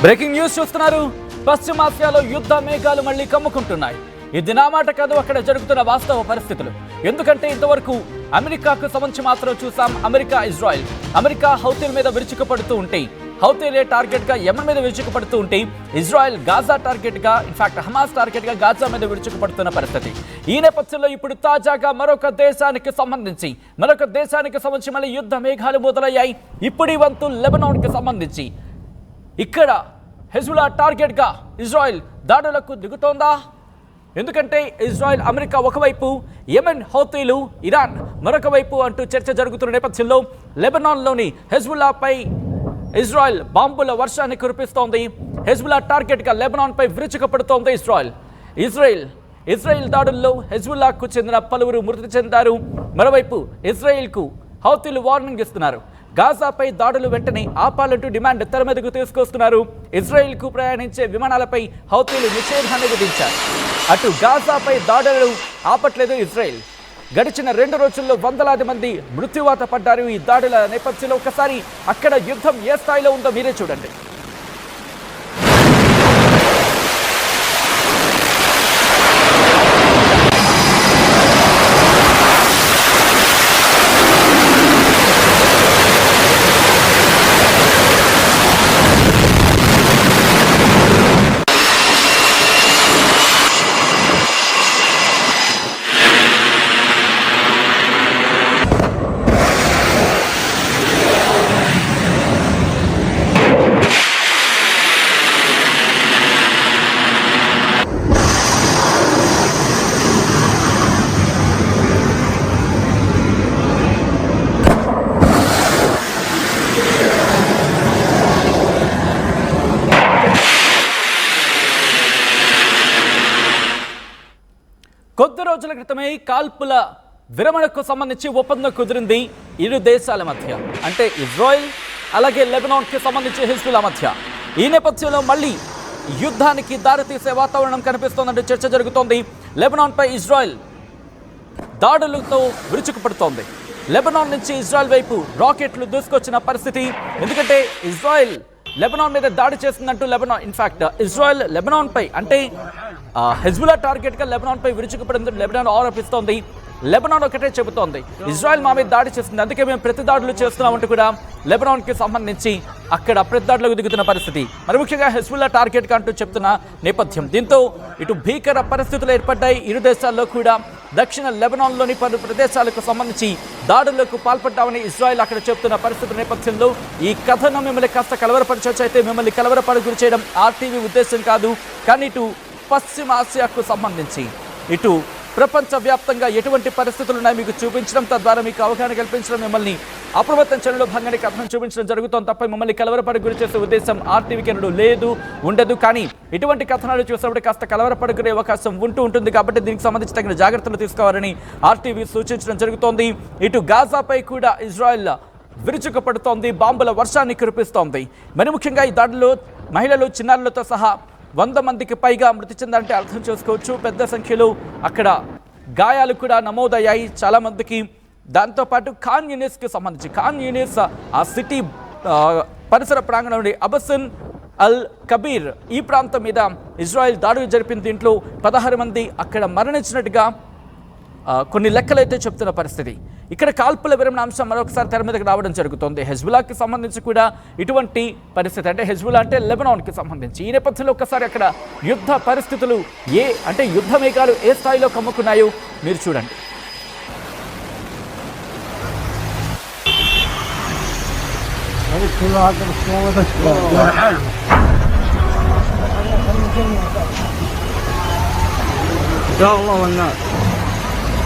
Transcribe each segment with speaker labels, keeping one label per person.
Speaker 1: Breaking news చూస్తున్నారు. పశ్చిమాసియాలో యుద్ధ మేఘాలు మళ్లీ కమ్ముకుంటున్నాయి. ఇది నా మాట కాదు, అక్కడ జరుగుతున్న వాస్తవ పరిస్థితులు. ఎందుకంటే ఇంతవరకు అమెరికాకు సంబంధించి మాత్రం చూసాం. అమెరికా హౌతీల మీద విరుచుకుపడుతూ ఉంటే, హౌతీలే టార్గెట్ గా యెమెన్ మీద విరుచుకుపడుతూ ఉంటే, ఇజ్రాయెల్ గాజా టార్గెట్ గా, ఇన్ఫాక్ట్ హమాస్ టార్గెట్ గా గాజా మీద విరుచుకుపడుతున్న పరిస్థితి. ఈ నేపథ్యంలో ఇప్పుడు తాజాగా మరొక దేశానికి సంబంధించి మళ్ళీ యుద్ధ మేఘాలు మొదలయ్యాయి. ఇప్పుడు ఈ వంతు లెబనాన్ కి సంబంధించి ఇక్కడ హెజ్బుల్లా టార్గెట్ గా ఇజ్రాయెల్ దాడులకు దిగుతోందా? ఎందుకంటే ఇజ్రాయెల్, అమెరికా ఒకవైపు, యెమెన్ హౌతీలు, ఇరాన్ మరొక వైపు అంటూ చర్చ జరుగుతున్న నేపథ్యంలో లెబనాన్లోని హెజ్బుల్లాపై ఇజ్రాయెల్ బాంబుల వర్షాన్ని కురిపిస్తోంది. హెజ్బుల్లా టార్గెట్ గా లెబనాన్ పై విరుచుకుపడుతోంది ఇజ్రాయెల్ దాడుల్లో హెజ్బుల్లాకు చెందిన పలువురు మృతి చెందారు. మరోవైపు ఇజ్రాయెల్కు హౌతీలు వార్నింగ్ ఇస్తున్నారు. గాజాపై దాడులు వెంటనే ఆపాలంటూ డిమాండ్ తెర మీదకు తీసుకొస్తున్నారు. ఇజ్రాయెల్కు ప్రయాణించే విమానాలపై హౌతీలు నిషేధాన్ని విధించారు. అటు గాజాపై దాడులు ఆపట్లేదు ఇజ్రాయెల్. గడిచిన 2 రోజుల్లో వందలాది మంది మృత్యువాత పడ్డారు. ఈ దాడుల నేపథ్యంలో ఒకసారి అక్కడ యుద్ధం ఏ స్థాయిలో ఉందో మీరే చూడండి. కొద్ది రోజుల క్రితమే కాల్పుల విరమణకు సంబంధించి ఒప్పందం కుదిరింది ఇరు దేశాల మధ్య, అంటే ఇజ్రాయెల్ అలాగే లెబనాన్కి సంబంధించి హెజ్బుల్లా మధ్య. ఈ నేపథ్యంలో మళ్ళీ యుద్ధానికి దారితీసే వాతావరణం కనిపిస్తోందంటే చర్చ జరుగుతోంది. లెబనాన్పై ఇజ్రాయెల్ దాడులతో విరుచుకుపడుతోంది. లెబనాన్ నుంచి ఇజ్రాయెల్ వైపు రాకెట్లు దూసుకొచ్చిన పరిస్థితి. ఎందుకంటే ఇజ్రాయెల్ లెబనాన్ మీద దాడి చేస్తుందంటూ ఇజ్రాయెల్ లెబనాన్ పై, అంటే హెజ్బుల్లా టార్గెట్ గా లెబనాన్ పై విరుచుకుపడింది లెబనాన్ ఆరోపిస్తోంది. లెబనాన్ ఒకటే చెబుతోంది, ఇజ్రాయెల్ మా మీద దాడి చేస్తుంది, అందుకే మేము ప్రతి దాడులు చేస్తున్నామంటూ కూడా లెబనాన్ కి సంబంధించి అక్కడ ప్రతి దాడులకు దిగుతున్న పరిస్థితి. మరి ముఖ్యంగా హెజ్బుల్లా టార్గెట్ గా అంటూ చెప్తున్న నేపథ్యం. దీంతో ఇటు భీకర పరిస్థితులు ఏర్పడ్డాయి ఇరు దేశాల్లో కూడా. దక్షిణ లెబనాన్లోని పలు ప్రదేశాలకు సంబంధించి దాడులకు పాల్పడ్డామని ఇజ్రాయెల్ అక్కడ చెప్తున్న పరిస్థితుల నేపథ్యంలో ఈ కథను మిమ్మల్ని కాస్త కలవరపరచవచ్చు. అయితే మిమ్మల్ని కలవరపడి గురి చేయడం ఆర్టీవీ ఉద్దేశం కాదు. కానీ ఇటు పశ్చిమాసియాకు సంబంధించి, ఇటు ప్రపంచవ్యాప్తంగా ఎటువంటి పరిస్థితులు ఉన్నాయో మీకు చూపించడం, తద్వారా మీకు అవగాహన కల్పించడం, మిమ్మల్ని అప్రమత్తం చేయడంలో భాగంగా కథనం చూపించడం జరుగుతుంది తప్ప మిమ్మల్ని కలవరపడి గురి చేసే ఉద్దేశం ఆర్టీవీకి ఉండదు. కానీ ఇటువంటి కథనాలు చూసినప్పుడు కాస్త కలవరపడుకునే అవకాశం ఉంటుంది. కాబట్టి దీనికి సంబంధించి తగిన జాగ్రత్తలు తీసుకోవాలని ఆర్టీవీ సూచించడం జరుగుతోంది. ఇటు గాజాపై కూడా ఇజ్రాయెల్ విరుచుకుపడుతోంది, బాంబుల వర్షాన్ని కురిపిస్తోంది. మరి ముఖ్యంగా ఈ దాడిలో మహిళలు, చిన్నారులతో సహా 100 మందికి పైగా మృతి చెందారంటే అర్థం చేసుకోవచ్చు. పెద్ద సంఖ్యలో అక్కడ గాయాలు కూడా నమోదయ్యాయి చాలా మందికి. దాంతోపాటు ఖాన్ యూనిస్ ఆ సిటీ పరిసర ప్రాంగణం నుండి అబసిన్ అల్ కబీర్ ఈ ప్రాంతం మీద ఇజ్రాయెల్ దాడులు జరిపిన దీంట్లో 16 మంది అక్కడ మరణించినట్టుగా కొన్ని లెక్కలైతే చెప్తున్న పరిస్థితి. ఇక్కడ కాల్పుల విరమణ అంశం మరొకసారి తెర మీదకి రావడం జరుగుతుంది. హెజ్బుల్లాకి సంబంధించి కూడా ఇటువంటి పరిస్థితి, అంటే హెజ్బుల్లా అంటే లెబనాన్కి సంబంధించి. ఈ నేపథ్యంలో ఒక్కసారి అక్కడ యుద్ధ పరిస్థితులు యుద్ధ మేఘాలు ఏ స్థాయిలో కమ్ముకున్నాయో మీరు చూడండి.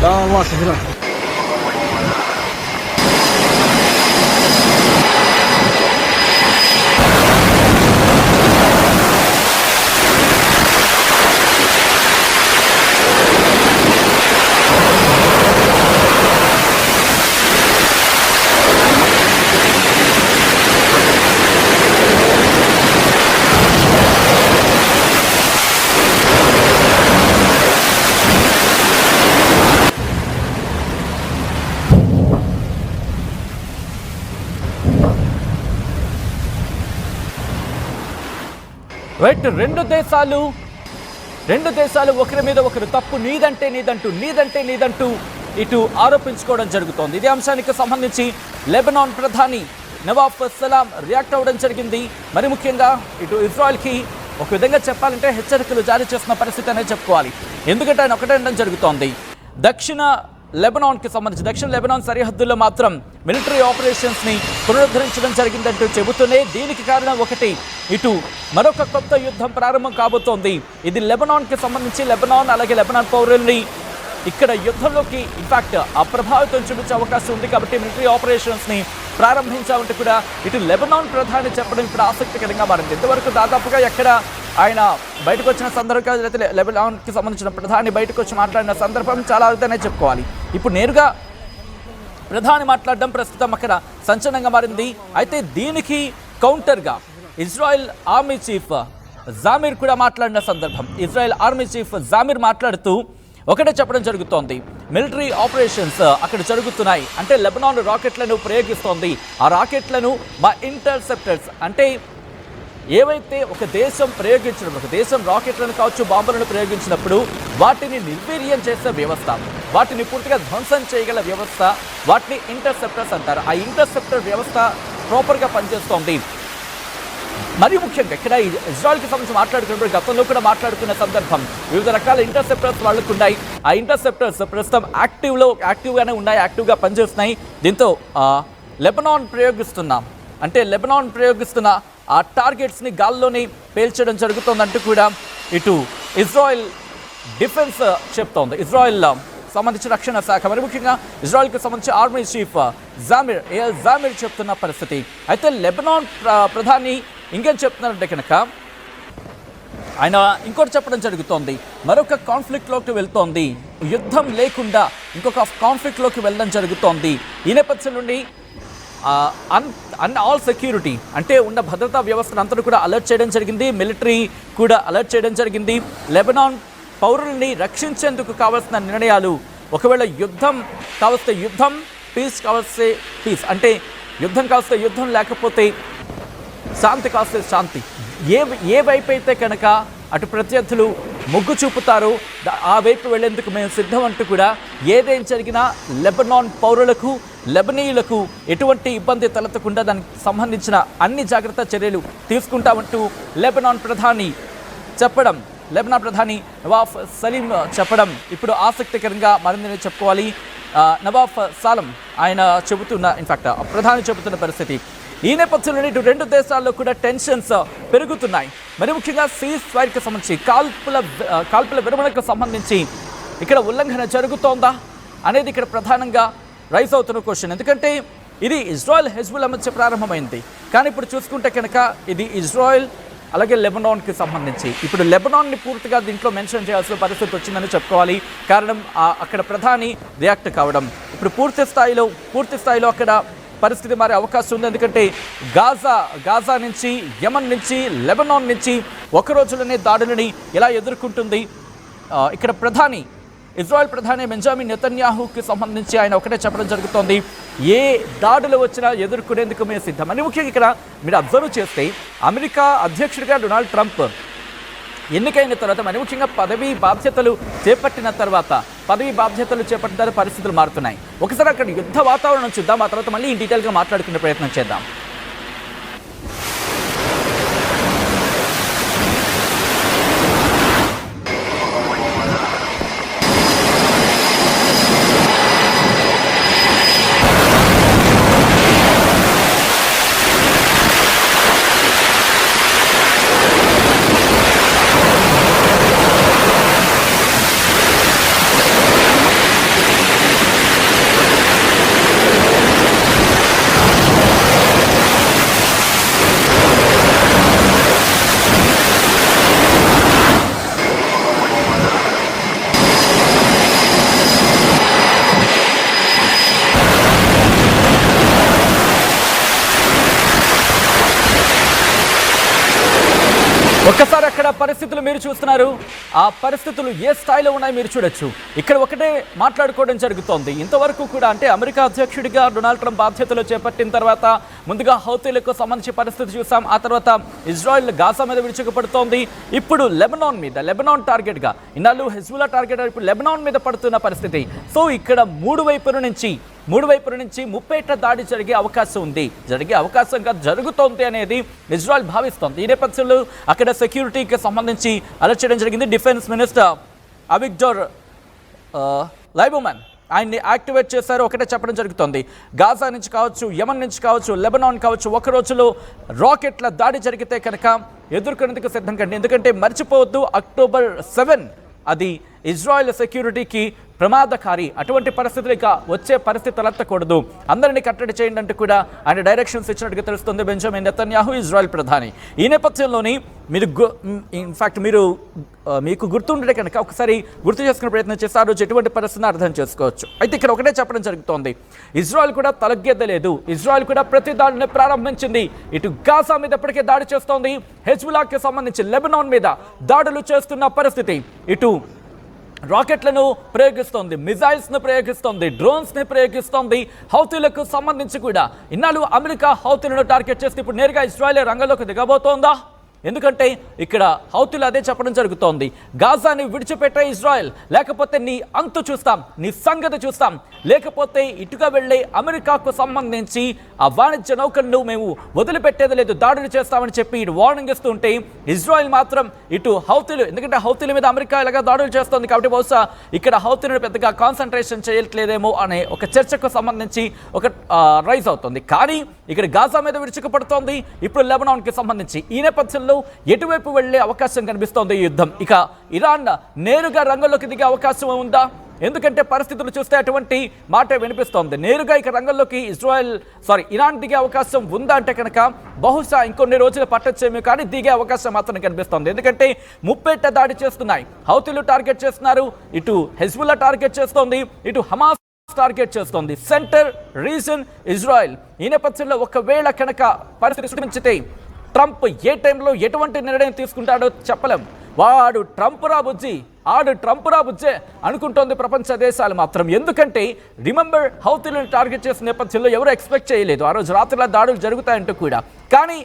Speaker 2: يا الله سهلا.
Speaker 1: రైట్, రెండు దేశాలు ఒకరి మీద ఒకరు తప్పు నీదంటూ ఇటు ఆరోపించుకోవడం జరుగుతోంది. ఇదే అంశానికి సంబంధించి లెబనాన్ ప్రధాని నవాఫ్ సలాం రియాక్ట్ అవ్వడం జరిగింది. మరి ముఖ్యంగా ఇటు ఇజ్రాయెల్కి ఒక విధంగా చెప్పాలంటే హెచ్చరికలు జారీ చేస్తున్న పరిస్థితి అనేది చెప్పుకోవాలి. ఎందుకంటే ఆయన ఒకటే అనడం జరుగుతోంది, దక్షిణ లెబనాన్ సరిహద్దుల్లో మాత్రం మిలిటరీ ఆపరేషన్స్ని పునరుద్ధరించడం జరిగిందంటూ చెబుతూనే దీనికి కారణం ఒకటి, ఇటు మరొక కొత్త యుద్ధం ప్రారంభం కాబోతోంది. ఇది లెబనాన్కి సంబంధించి అలాగే లెబనాన్ పౌరుల్ని ఇక్కడ యుద్ధంలోకి ఇన్ఫాక్ట్ అప్రభావితం చూపించే అవకాశం ఉంది. కాబట్టి మిలిటరీ ఆపరేషన్స్ని ప్రారంభించామంటే కూడా ఇటు లెబనాన్ ప్రధాని చెప్పడం ఇప్పుడు ఆసక్తికరంగా మారింది. ఇంతవరకు దాదాపుగా ఎక్కడ ఆయన బయటకు వచ్చిన సందర్భంగా అయితే లెబనాన్కి సంబంధించిన ప్రధాని బయటకు వచ్చి మాట్లాడిన సందర్భం చాలా అరుదనే చెప్పుకోవాలి. ఇప్పుడు నేరుగా ప్రధాని మాట్లాడడం ప్రస్తుతం అక్కడ సంచలనంగా మారింది. అయితే దీనికి కౌంటర్గా ఇజ్రాయెల్ ఆర్మీ చీఫ్ జామీర్ కూడా మాట్లాడిన సందర్భం. ఇజ్రాయెల్ ఆర్మీ చీఫ్ జామీర్ మాట్లాడుతూ ఒకటే చెప్పడం జరుగుతోంది, మిలిటరీ ఆపరేషన్స్ అక్కడ జరుగుతున్నాయి అంటే లెబనాన్ రాకెట్లను ప్రయోగిస్తోంది. ఆ రాకెట్లను మా ఇంటర్సెప్టర్స్ అంటే ఏవైతే ఒక దేశం రాకెట్లను కావచ్చు, బాంబులను ప్రయోగించినప్పుడు వాటిని నిర్వీర్యం చేసే వ్యవస్థ, వాటిని పూర్తిగా ధ్వంసం చేయగల వ్యవస్థ, వాటిని ఇంటర్సెప్టర్స్ అంటారు. ఆ ఇంటర్సెప్టర్ వ్యవస్థ ప్రాపర్గా పనిచేస్తోంది. మరి ముఖ్యంగా ఇక్కడ ఇజ్రాయెల్కి సంబంధించి మాట్లాడుకున్నప్పుడు గతంలో కూడా మాట్లాడుకున్న సందర్భం, వివిధ రకాల ఇంటర్సెప్టర్స్ వాళ్ళకు ఉన్నాయి. ఆ ఇంటర్సెప్టర్స్ ప్రస్తుతం యాక్టివ్గానే ఉన్నాయి, యాక్టివ్గా పనిచేస్తున్నాయి. దీంతో లెబనాన్ ప్రయోగిస్తున్న ఆ టార్గెట్స్ని గాల్లోనే పేల్చడం జరుగుతోందంటూ కూడా ఇటు ఇజ్రాయెల్ డిఫెన్స్ చెప్తోంది. ఇజ్రాయెల్ సంబంధించిన రక్షణ శాఖ, మరి ముఖ్యంగా ఇజ్రాయెల్కి సంబంధించి ఆర్మీ చీఫ్ జామీర్ చెప్తున్న పరిస్థితి. అయితే లెబనాన్ ప్రధాని ఇంకేం చెప్తున్నారంటే కనుక ఆయన ఇంకోటి చెప్పడం జరుగుతోంది, మరొక కాన్ఫ్లిక్ట్లోకి వెళ్తోంది, యుద్ధం లేకుండా ఇంకొక కాన్ఫ్లిక్ట్లోకి వెళ్ళడం జరుగుతోంది. ఈ నేపథ్యం నుండి ఆల్ సెక్యూరిటీ అంటే ఉన్న భద్రతా వ్యవస్థను అంతా కూడా అలర్ట్ చేయడం జరిగింది, మిలిటరీ కూడా అలర్ట్ చేయడం జరిగింది. లెబనాన్ పౌరుల్ని రక్షించేందుకు కావాల్సిన నిర్ణయాలు, ఒకవేళ యుద్ధం కావస్తే యుద్ధం, పీస్ కావస్తే పీస్, అంటే యుద్ధం కావస్తే యుద్ధం, లేకపోతే శాంతి కావస్తే శాంతి, ఏ వైపు అయితే కనుక అటు ప్రత్యర్థులు మొగ్గు చూపుతారో ఆ వైపు వెళ్లేందుకు మేము సిద్ధం అంటూ కూడా ఏదేం జరిగినా లెబనాన్ పౌరులకు, లెబనీయులకు ఎటువంటి ఇబ్బంది తలెత్తకుండా దానికి సంబంధించిన అన్ని జాగ్రత్త చర్యలు తీసుకుంటామంటూ లెబనాన్ ప్రధాని నవాఫ్ సలీం చెప్పడం ఇప్పుడు ఆసక్తికరంగా మారిందని చెప్పుకోవాలి. నవాఫ్ సలాం ఆయన ప్రధాని చెబుతున్న పరిస్థితి. ఈ నేపథ్యంలో ఇటు రెండు దేశాల్లో కూడా టెన్షన్స్ పెరుగుతున్నాయి. మరి ముఖ్యంగా సీజ్ ఫైర్కి సంబంధించి కాల్పుల విరమణకు సంబంధించి ఇక్కడ ఉల్లంఘన జరుగుతోందా అనేది ఇక్కడ ప్రధానంగా రైజ్ అవుతున్న క్వశ్చన్. ఎందుకంటే ఇది ఇజ్రాయెల్ హెజ్బుల్లా మధ్య ప్రారంభమైంది, కానీ ఇప్పుడు చూసుకుంటే కనుక ఇది ఇజ్రాయెల్ అలాగే లెబనాన్కి సంబంధించి ఇప్పుడు లెబనాన్ని పూర్తిగా దీంట్లో మెన్షన్ చేయాల్సిన పరిస్థితి వచ్చిందని చెప్పుకోవాలి. కారణం అక్కడ ప్రధాని రియాక్ట్ కావడం. ఇప్పుడు పూర్తి స్థాయిలో అక్కడ పరిస్థితి మారే అవకాశం ఉంది. ఎందుకంటే గాజా నుంచి, యమన్ నుంచి, లెబనాన్ నుంచి ఒక రోజులోనే దాడులని ఎలా ఎదుర్కొంటుంది. ఇక్కడ ఇజ్రాయెల్ ప్రధాని బెంజమిన్ నెతన్యాహుకి సంబంధించి ఆయన ఒకటే చెప్పడం జరుగుతోంది, ఏ దాడులు వచ్చినా ఎదుర్కొనేందుకు మేము సిద్ధం అని. ముఖ్యంగా ఇక్కడ మీరు అబ్జర్వ్ చేస్తే అమెరికా అధ్యక్షుడిగా డొనాల్డ్ ట్రంప్ ఎన్నికైన తర్వాత, మరి ముఖ్యంగా పదవీ బాధ్యతలు చేపట్టిన తర్వాత పరిస్థితులు మారుతున్నాయి. ఒకసారి అక్కడ యుద్ధ వాతావరణం చూద్దాం, ఆ తర్వాత మళ్ళీ డీటెయిల్గా మాట్లాడుకునే ప్రయత్నం చేద్దాం. ఒక్కసారి అక్కడ పరిస్థితులు మీరు చూస్తున్నారు. ఆ పరిస్థితులు ఏ స్థాయిలో ఉన్నాయో మీరు చూడొచ్చు. ఇక్కడ ఒకటే మాట్లాడుకోవడం జరుగుతోంది. ఇంతవరకు కూడా అంటే అమెరికా అధ్యక్షుడిగా డొనాల్డ్ ట్రంప్ బాధ్యతలు చేపట్టిన తర్వాత ముందుగా హౌతీలకు సంబంధించి పరిస్థితి చూసాం. ఆ తర్వాత ఇజ్రాయెల్ గాజా మీద విరుచుకుపడుతోంది. ఇప్పుడు లెబనాన్ టార్గెట్గా, ఇన్నాళ్ళు హెజ్బుల్లా టార్గెట్, ఇప్పుడు లెబనాన్ మీద పడుతున్న పరిస్థితి. సో ఇక్కడ మూడు వైపుల నుంచి ముప్పేట దాడి జరిగే అవకాశం జరుగుతోంది అనేది ఇజ్రాయెల్ భావిస్తోంది. ఈ నేపథ్యంలో అక్కడ సెక్యూరిటీకి సంబంధించి అలర్ట్ చేయడం జరిగింది. డిఫెన్స్ మినిస్టర్ అవిగ్డోర్ లైబోమన్ ఆయన్ని యాక్టివేట్ చేశారు. ఒకటే చెప్పడం జరుగుతోంది, గాజా నుంచి కావచ్చు, యమన్ నుంచి కావచ్చు, లెబనాన్ కావచ్చు, ఒక రోజులో రాకెట్ల దాడి జరిగితే కనుక ఎదుర్కొనేందుకు సిద్ధం కండి. ఎందుకంటే మర్చిపోవద్దు, October 7 అది ఇజ్రాయెల్ సెక్యూరిటీకి ప్రమాదకారి. అటువంటి పరిస్థితులు ఇక వచ్చే పరిస్థితి తలెత్తకూడదు, అందరినీ కట్టడి చేయండి అంటూ కూడా ఆయన డైరెక్షన్స్ ఇచ్చినట్టుగా తెలుస్తుంది బెంజమిన్ నెతన్యాహు, ఇజ్రాయెల్ ప్రధాని. ఈ నేపథ్యంలోని మీకు గుర్తుండే కనుక ఒకసారి గుర్తు చేసుకునే ప్రయత్నం చేస్తే ఆ రోజు ఎటువంటి పరిస్థితిని అర్థం చేసుకోవచ్చు. అయితే ఇక్కడ ఒకటే చెప్పడం జరుగుతోంది, ఇజ్రాయెల్ కూడా తలగ్గేదలేదు. ఇజ్రాయెల్ కూడా ప్రతి దాడిని ప్రారంభించింది. ఇటు గాజా మీద ఇప్పటికే దాడి చేస్తోంది, హెజ్బుల్లాకి సంబంధించి లెబనాన్ మీద దాడులు చేస్తున్న పరిస్థితి. ఇటు రాకెట్లను ప్రయోగిస్తోంది, మిజైల్స్ను ప్రయోగిస్తోంది, డ్రోన్స్ని ప్రయోగిస్తోంది. హౌతీలకు సంబంధించి కూడా ఇన్నాళ్ళు అమెరికా హౌతీలను టార్గెట్ చేస్తే ఇప్పుడు నేరుగా ఇజ్రాయెల్ రంగంలోకి దిగబోతోందా? ఎందుకంటే ఇక్కడ హౌతీలు అదే చెప్పడం జరుగుతోంది, గాజాని విడిచిపెట్టే ఇజ్రాయెల్, లేకపోతే నీ అంతు చూస్తాం, నీ సంగతి చూస్తాం, లేకపోతే ఇటుగా వెళ్ళే అమెరికాకు సంబంధించి ఆ వాణిజ్య నౌకలను మేము వదిలిపెట్టేది లేదు, దాడులు చేస్తామని చెప్పి ఇటు వార్నింగ్ ఇస్తూ ఉంటే ఇజ్రాయెల్ మాత్రం ఇటు హౌతీలు, ఎందుకంటే హౌతీల మీద అమెరికా ఇలాగా దాడులు చేస్తోంది కాబట్టి బహుశా ఇక్కడ హౌతీలను పెద్దగా కాన్సన్ట్రేషన్ చేయట్లేదేమో అనే ఒక చర్చకు సంబంధించి ఒక రైజ్ అవుతుంది. కానీ ఇక్కడ గాజా మీద విరుచుకుపడుతోంది, ఇప్పుడు లెబనాన్కి సంబంధించి. ఈ నేపథ్యంలో ఎటువైపు వెళ్లే అవకాశం కనిపిస్తోంది ఈ యుద్ధం? ఇక ఇరాన్ నేరుగా రంగంలోకి దిగే అవకాశం ఉందా? ఎందుకంటే పరిస్థితులు చూస్తే అటువంటి మాట వినిపిస్తోంది. నేరుగా ఇక రంగంలోకి ఇరాన్ దిగే అవకాశం ఉందా అంటే కనుక బహుశా ఇంకొన్ని రోజులు పట్టొచ్చేమో, కానీ దిగే అవకాశం మాత్రం కనిపిస్తోంది. ఎందుకంటే ముప్పేట దాడి చేస్తున్నాయి, హౌతీలు టార్గెట్ చేస్తున్నారు, ఇటు హెజ్బుల్లా టార్గెట్ చేస్తోంది, ఇటు హమాస్ టార్గెట్ చేస్తోంది, సెంటర్ రీజన్ ఇజ్రాయెల్. ఈ నేపథ్యంలో ఒకవేళ కనుక పరిస్థితి సృష్టించితే ట్రంప్ ఏ టైంలో ఎటువంటి నిర్ణయం తీసుకుంటాడో చెప్పలేం. ఆడు ట్రంప్ రా బుజ్జే అనుకుంటోంది ప్రపంచ దేశాలు మాత్రం. ఎందుకంటే రిమెంబర్, హౌతీలను టార్గెట్ చేసిన నేపథ్యంలో ఎవరు ఎక్స్పెక్ట్ చేయలేదు ఆ రోజు రాత్రిలో దాడులు జరుగుతాయంటూ కూడా. కానీ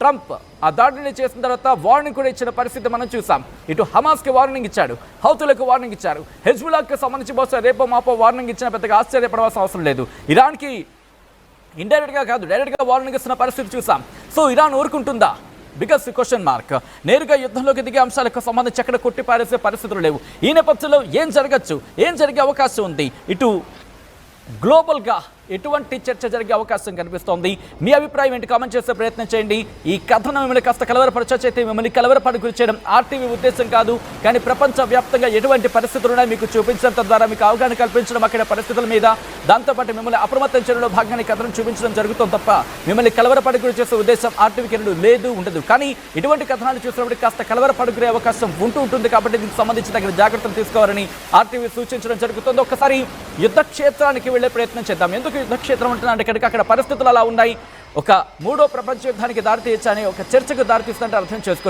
Speaker 1: ట్రంప్ ఆ దాడిని చేసిన తర్వాత వార్నింగ్ కూడా ఇచ్చిన పరిస్థితి మనం చూసాం. ఇటు హమాస్కి వార్నింగ్ ఇచ్చాడు, హౌతీలకు వార్నింగ్ ఇచ్చారు, హెజ్బుల్లాకి సంబంధించి బహుశా రేపో మాపో వార్నింగ్ ఇచ్చిన పెద్దగా ఆశ్చర్యపడవలసిన అవసరం లేదు. ఇరాన్కి ఇండైరెక్ట్గా కాదు, డైరెక్ట్గా వార్నింగ్ ఇస్తున్న పరిస్థితి చూసాం. సో ఇరాన్ ఊరుకుంటుందా? Biggest question mark. నేరుగా యుద్ధంలోకి దిగే అంశాలకు సంబంధించి ఎక్కడ కొట్టిపారేసే పరిస్థితులు లేవు. ఈ నేపథ్యంలో ఏం జరిగే అవకాశం ఉంది? ఇటు గ్లోబల్గా ఎటువంటి చర్చ జరిగే అవకాశం కనిపిస్తోంది? మీ అభిప్రాయం ఏంటి? కామెంట్ చేసే ప్రయత్నం చేయండి. ఈ కథనం మిమ్మల్ని కాస్త కలవరపరచైతే మిమ్మల్ని కలవరపడి గురి చేయడం RTV ఉద్దేశం కాదు, కానీ ప్రపంచవ్యాప్తంగా ఎటువంటి పరిస్థితులు ఉన్నాయో మీకు చూపించడం, తద్వారా మీకు అవగాహన కల్పించడం అక్కడ పరిస్థితుల మీద, దాంతోపాటు మిమ్మల్ని అప్రమత్తం చేయడంలో భాగంగా కథనం చూపించడం జరుగుతుంది తప్ప మిమ్మల్ని కలవరపడి గురి చేసే ఉద్దేశం RTVకి లేదు, ఉండదు. కానీ ఇటువంటి కథనాలు చూసినప్పుడు కాస్త కలవరపడుకునే అవకాశం ఉంటుంది కాబట్టి దీనికి సంబంధించి తగిన జాగ్రత్తలు తీసుకోవాలని RTV సూచించడం జరుగుతుంది. ఒక్కసారి యుద్ధ క్షేత్రానికి వెళ్లే ప్రయత్నం చేద్దాం. ఎందుకు యుద్ధ క్షేత్రం ఉంటుందంటే కనుక అక్కడ పరిస్థితులు అలా ఉన్నాయి, ఒక 3వ ప్రపంచ యుద్ధానికి దారితీయచ్చని, ఒక చర్చకు దారితీస్తుంటే అర్థం చేసుకోవచ్చు.